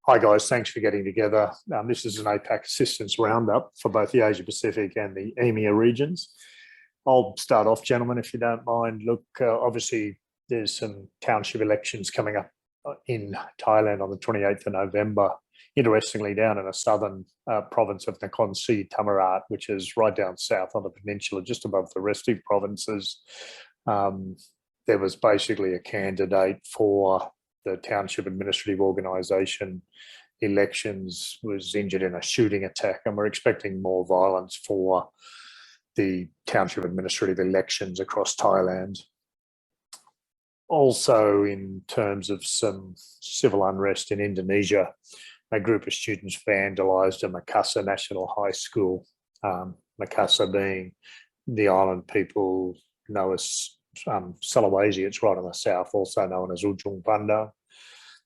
Hi guys, thanks for getting together. This is an APAC Assistance Roundup for both the Asia Pacific and the EMEA regions. I'll start off, gentlemen, if you don't mind. Look, obviously there's some township elections coming up in Thailand on the 28th of November. Interestingly, down in a southern province of Nakhon Si Thammarat, which is right down south on the peninsula, just above the rest of provinces. There was basically a candidate for the township administrative organisation elections was injured in a shooting attack, and we're expecting more violence for the township administrative elections across Thailand. Also, in terms of some civil unrest in Indonesia, a group of students vandalised a Makassar National High School, Makassar being the island people know as Sulawesi. It's right in the south, also known as Ujung Pandang.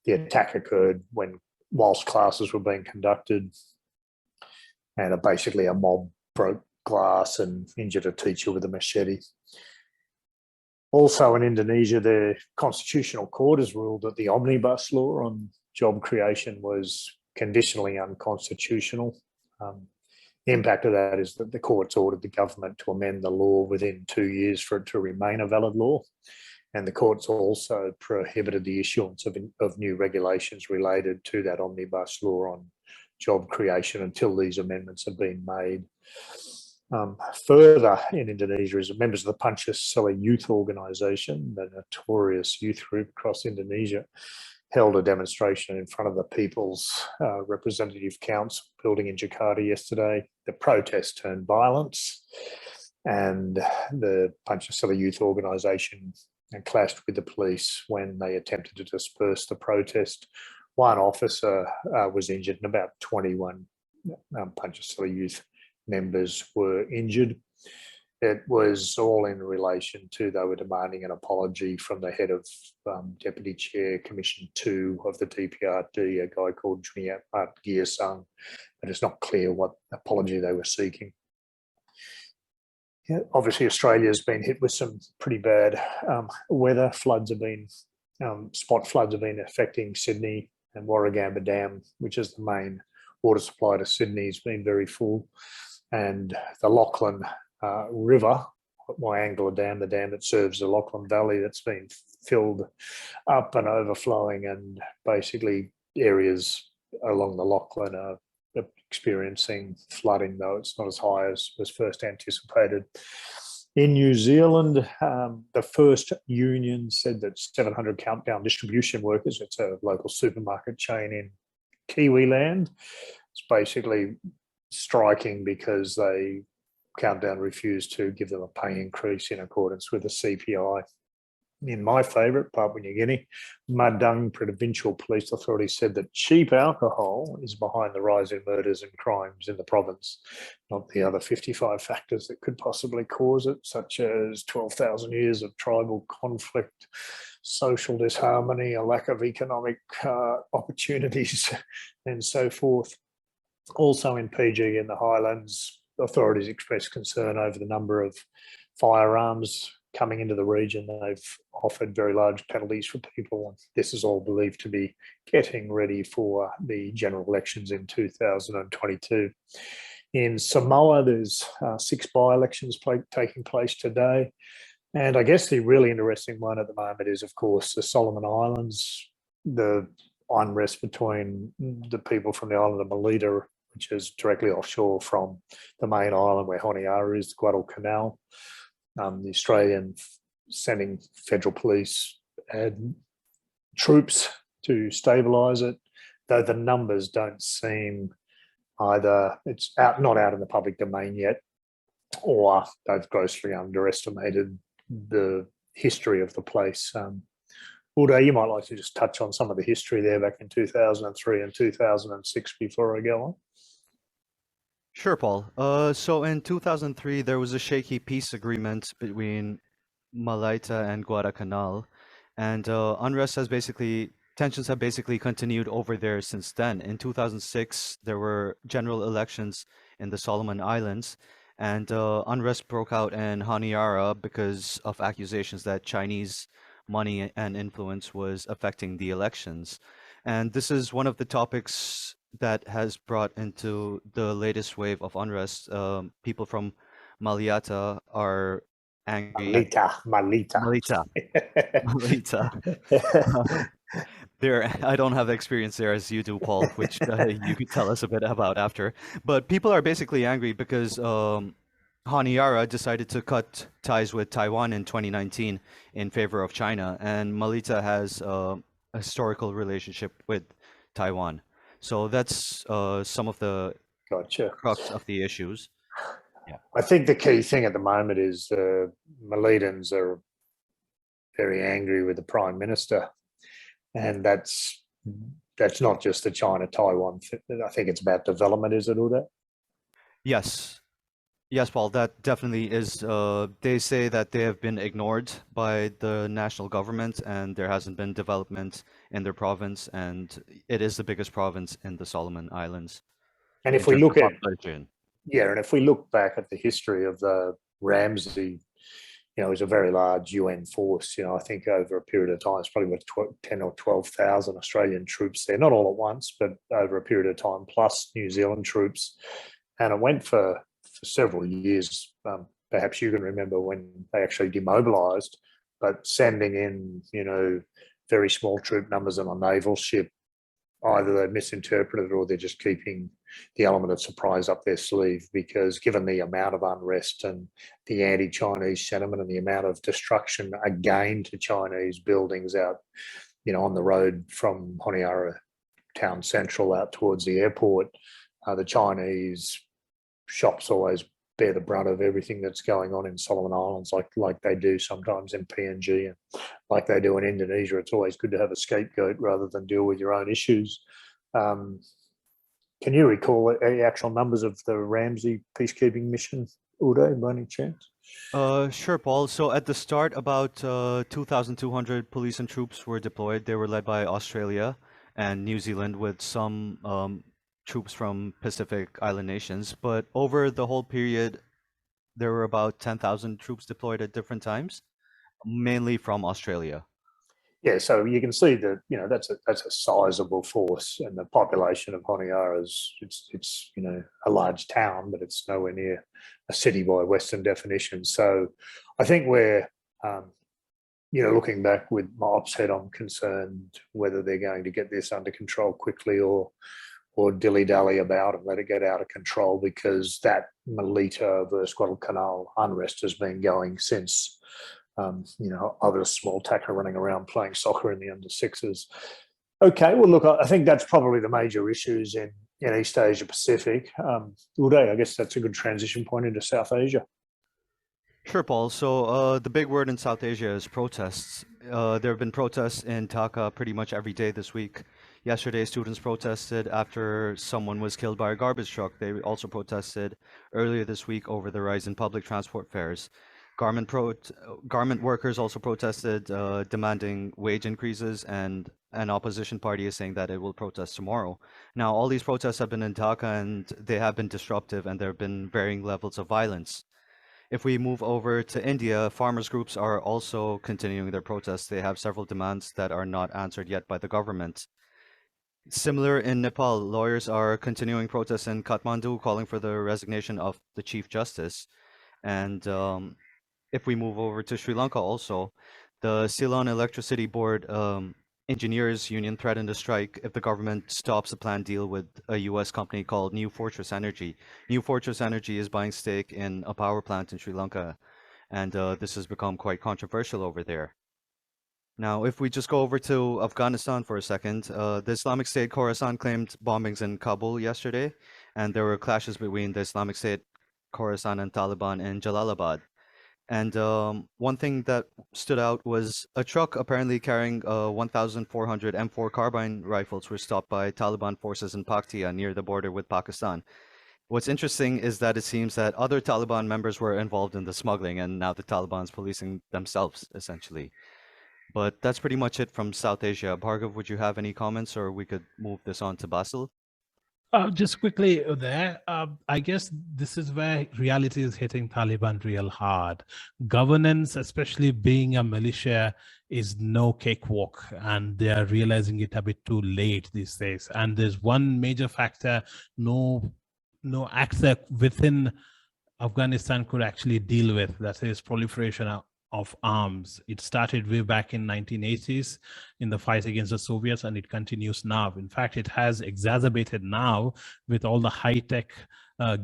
The attack occurred whilst classes were being conducted, and basically a mob broke glass and injured a teacher with a machete. Also in Indonesia, the Constitutional Court has ruled that the omnibus law on job creation was conditionally unconstitutional. The impact of that is that the court's ordered the government to amend the law within 2 years for it to remain a valid law. And the court's also prohibited the issuance of new regulations related to that omnibus law on job creation until these amendments have been made. Further in Indonesia is members of the Pancasila Youth Organisation, the notorious youth group across Indonesia, held a demonstration in front of the People's Representative Council building in Jakarta yesterday. The protest turned violent, and the Pancasila Youth Organisation clashed with the police when they attempted to disperse the protest. One officer was injured and about 21 Pancasila Youth members were injured. It was all in relation to they were demanding an apology from the head of Deputy Chair Commission 2 of the DPRD, a guy called Juniat Giasang, but it's not clear what apology they were seeking. Yeah, obviously, Australia's been hit with some pretty bad weather. Floods have been, spot floods have been affecting Sydney, and Warragamba Dam, which is the main water supply to Sydney, has been very full. And the Lachlan River, Wyangala Dam, the dam that serves the Lachlan Valley, that's been filled up and overflowing, and basically areas along the Lachlan are experiencing flooding, though it's not as high as was first anticipated. In New Zealand, the First Union said that 700 Countdown distribution workers, it's a local supermarket chain in Kiwiland, it's basically striking because Countdown refused to give them a pay increase in accordance with the CPI. In my favourite, Papua New Guinea, Madang Provincial Police Authority said that cheap alcohol is behind the rise in murders and crimes in the province, not the other 55 factors that could possibly cause it, such as 12,000 years of tribal conflict, social disharmony, a lack of economic opportunities, and so forth. Also in PG in the Highlands, authorities expressed concern over the number of firearms coming into the region. They've offered very large penalties for people. This is all believed to be getting ready for the general elections in 2022. In Samoa, there's 6 by-elections taking place today. And I guess the really interesting one at the moment is, of course, the Solomon Islands, the unrest between the people from the island of Melita, which is directly offshore from the main island where Honiara is, the Guadalcanal. The Australian sending federal police and troops to stabilise it, though the numbers don't seem either, it's not out in the public domain yet, or they've grossly underestimated the history of the place. Uday, you might like to just touch on some of the history there back in 2003 and 2006 before I go on. Sure, Paul. So in 2003, there was a shaky peace agreement between Malaita and Guadalcanal, and tensions have basically continued over there since then. In 2006, there were general elections in the Solomon Islands, and unrest broke out in Honiara because of accusations that Chinese money and influence was affecting the elections. And this is one of the topics that has brought into the latest wave of unrest. People from Maliata are angry at Malita. Malita. Malita. There, I don't have experience there as you do, Paul, which you could tell us a bit about after. But people are basically angry because Honiara decided to cut ties with Taiwan in 2019 in favor of China, and Malita has a historical relationship with Taiwan. So that's some of the Gotcha. crux of the issues. Yeah. I think the key thing at the moment is Malitans are very angry with the Prime Minister, and that's not just the China-Taiwan thing. I think it's about development, is it, Uday? Yes. Yes, Paul, that definitely is. They say that they have been ignored by the national government and there hasn't been development in their province, and it is the biggest province in the Solomon Islands And in if we terms of look at population. Yeah, and if we look back at the history of the Ramsey, it was a very large UN force. I think over a period of time, it's probably with 10 or 12,000 Australian troops there, not all at once, but over a period of time, plus New Zealand troops. And it went for several years. Perhaps you can remember when they actually demobilised, but sending in, very small troop numbers on a naval ship, either they misinterpreted or they're just keeping the element of surprise up their sleeve, because given the amount of unrest and the anti-Chinese sentiment and the amount of destruction again to Chinese buildings out, on the road from Honiara town central out towards the airport, the Chinese shops always bear the brunt of everything that's going on in Solomon Islands, like they do sometimes in PNG and like they do in Indonesia. It's always good to have a scapegoat rather than deal with your own issues. Can you recall the actual numbers of the Ramsey peacekeeping mission, Uday, by any chance? Sure, Paul. So at the start, about 2,200 police and troops were deployed. They were led by Australia and New Zealand with some troops from Pacific Island nations. But over the whole period, there were about 10,000 troops deployed at different times, mainly from Australia. Yeah, so you can see that that's a sizable force, and the population of Honiara is it's a large town, but it's nowhere near a city by Western definition. So I think we're looking back with my ops head, I'm concerned whether they're going to get this under control quickly or dilly-dally about and let it get out of control, because that Melita versus Guadalcanal unrest has been going since I was a small tacker running around playing soccer in the under sixes. Okay, well, look, I think that's probably the major issues in East Asia Pacific. Uday, I guess that's a good transition point into South Asia. Sure, Paul. So the big word in South Asia is protests. There have been protests in Dhaka pretty much every day this week. Yesterday, students protested after someone was killed by a garbage truck. They also protested earlier this week over the rise in public transport fares. Garment workers also protested, demanding wage increases, and an opposition party is saying that it will protest tomorrow. Now, all these protests have been in Dhaka and they have been disruptive, and there have been varying levels of violence. If we move over to India, farmers groups are also continuing their protests. They have several demands that are not answered yet by the government. Similar in Nepal, lawyers are continuing protests in Kathmandu, calling for the resignation of the Chief Justice. And if we move over to Sri Lanka also, the Ceylon Electricity Board engineers union threatened a strike if the government stops a planned deal with a US company called New Fortress Energy. New Fortress Energy is buying stake in a power plant in Sri Lanka, and this has become quite controversial over there. Now, if we just go over to Afghanistan for a second, the Islamic State Khorasan claimed bombings in Kabul yesterday, and there were clashes between the Islamic State Khorasan and Taliban in Jalalabad. And one thing that stood out was a truck apparently carrying 1,400 M4 carbine rifles were stopped by Taliban forces in Paktia near the border with Pakistan. What's interesting is that it seems that other Taliban members were involved in the smuggling, and now the Taliban's policing themselves, essentially. But that's pretty much it from South Asia. Bhargav, would you have any comments, or we could move this on to Bassel? Just quickly there, I guess this is where reality is hitting Taliban real hard. Governance, especially being a militia, is no cakewalk, and they are realizing it a bit too late these days. And there's one major factor: no actor within Afghanistan could actually deal with, that is proliferation of arms. It started way back in 1980s in the fight against the Soviets, and it continues now. In fact, it has exacerbated now with all the high-tech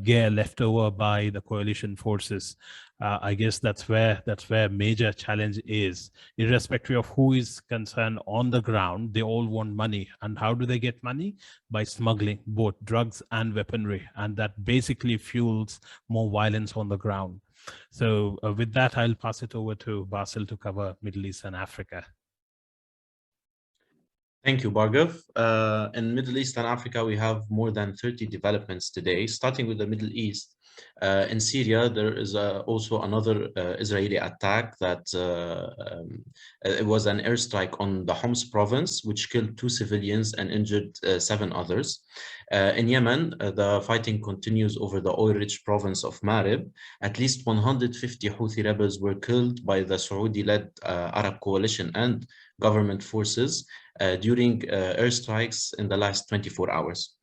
gear left over by the coalition forces. I guess that's where major challenge is. Irrespective of who is concerned on the ground, they all want money. And how do they get money? By smuggling both drugs and weaponry. And that basically fuels more violence on the ground. So with that, I'll pass it over to Bassel to cover Middle East and Africa. Thank you, Bhargav. In Middle East and Africa, we have more than 30 developments today, starting with the Middle East. In Syria, there is also another Israeli attack that it was an airstrike on the Homs province, which killed 2 civilians and injured 7 others. In Yemen, the fighting continues over the oil-rich province of Marib. At least 150 Houthi rebels were killed by the Saudi-led Arab coalition and government forces during airstrikes in the last 24 hours.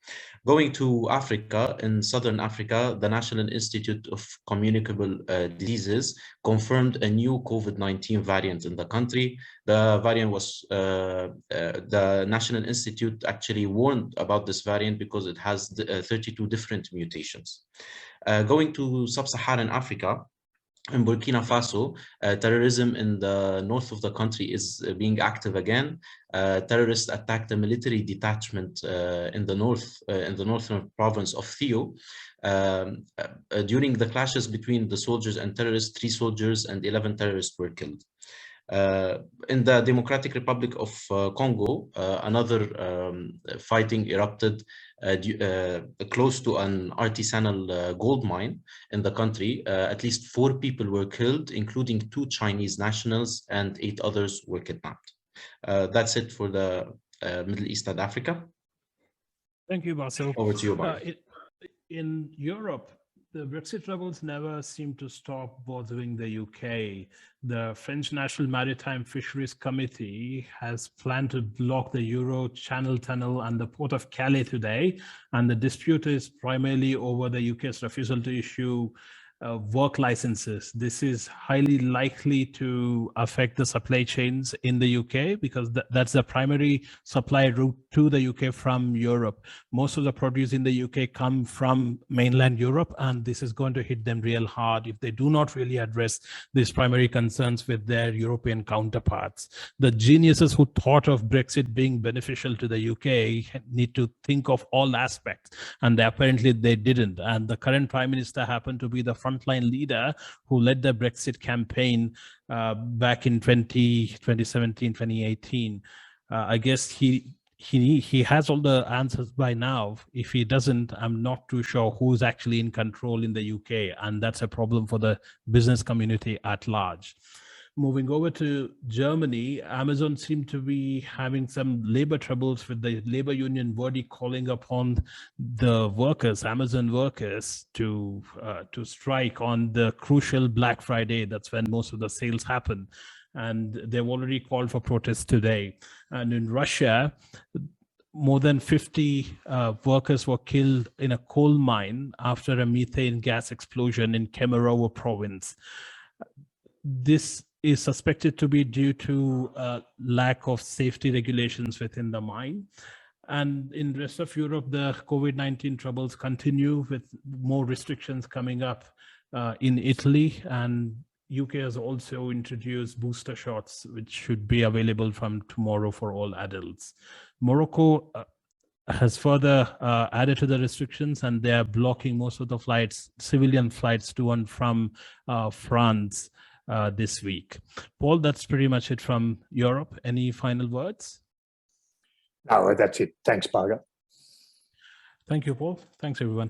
Going to Africa, in Southern Africa, the National Institute of Communicable Diseases confirmed a new COVID-19 variant in the country. The variant was, the National Institute actually warned about this variant because it has 32 different mutations. Going to Sub-Saharan Africa, in Burkina Faso, terrorism in the north of the country is being active again. Terrorists attacked a military detachment in the northern province of Theo. During the clashes between the soldiers and terrorists, 3 soldiers and 11 terrorists were killed. In the Democratic Republic of Congo, another fighting erupted close to an artisanal gold mine in the country. At least 4 people were killed, including 2 Chinese nationals, and 8 others were kidnapped. That's it for the Middle East and Africa. Thank you, Bassel. Over to you, Mark. In Europe, the Brexit troubles never seem to stop bothering the UK. The French National Maritime Fisheries Committee has planned to block the Euro Channel Tunnel and the Port of Calais today. And the dispute is primarily over the UK's refusal to issue work licenses. This is highly likely to affect the supply chains in the UK because that's the primary supply route to the UK from Europe. Most of the produce in the UK come from mainland Europe, and this is going to hit them real hard if they do not really address these primary concerns with their European counterparts. The geniuses who thought of Brexit being beneficial to the UK need to think of all aspects, and apparently they didn't. And the current Prime Minister happened to be the frontline leader who led the Brexit campaign back in 2017, 2018. I guess he has all the answers by now. If he doesn't, I'm not too sure who's actually in control in the UK, and that's a problem for the business community at large. Moving over to Germany, Amazon seemed to be having some labor troubles with the labor union Verdi calling upon the workers, Amazon workers, to strike on the crucial Black Friday. That's when most of the sales happen. And they've already called for protests today. And in Russia, more than 50 workers were killed in a coal mine after a methane gas explosion in Kemerovo province. This is suspected to be due to lack of safety regulations within the mine. And in the rest of Europe, the COVID-19 troubles continue with more restrictions coming up in Italy, and UK has also introduced booster shots, which should be available from tomorrow for all adults. Morocco has further added to the restrictions, and they are blocking most of the flights, civilian flights to and from France this week. Paul, that's pretty much it from Europe. Any final words? No, that's it. Thanks, Bhargav. Thank you, Paul. Thanks, everyone.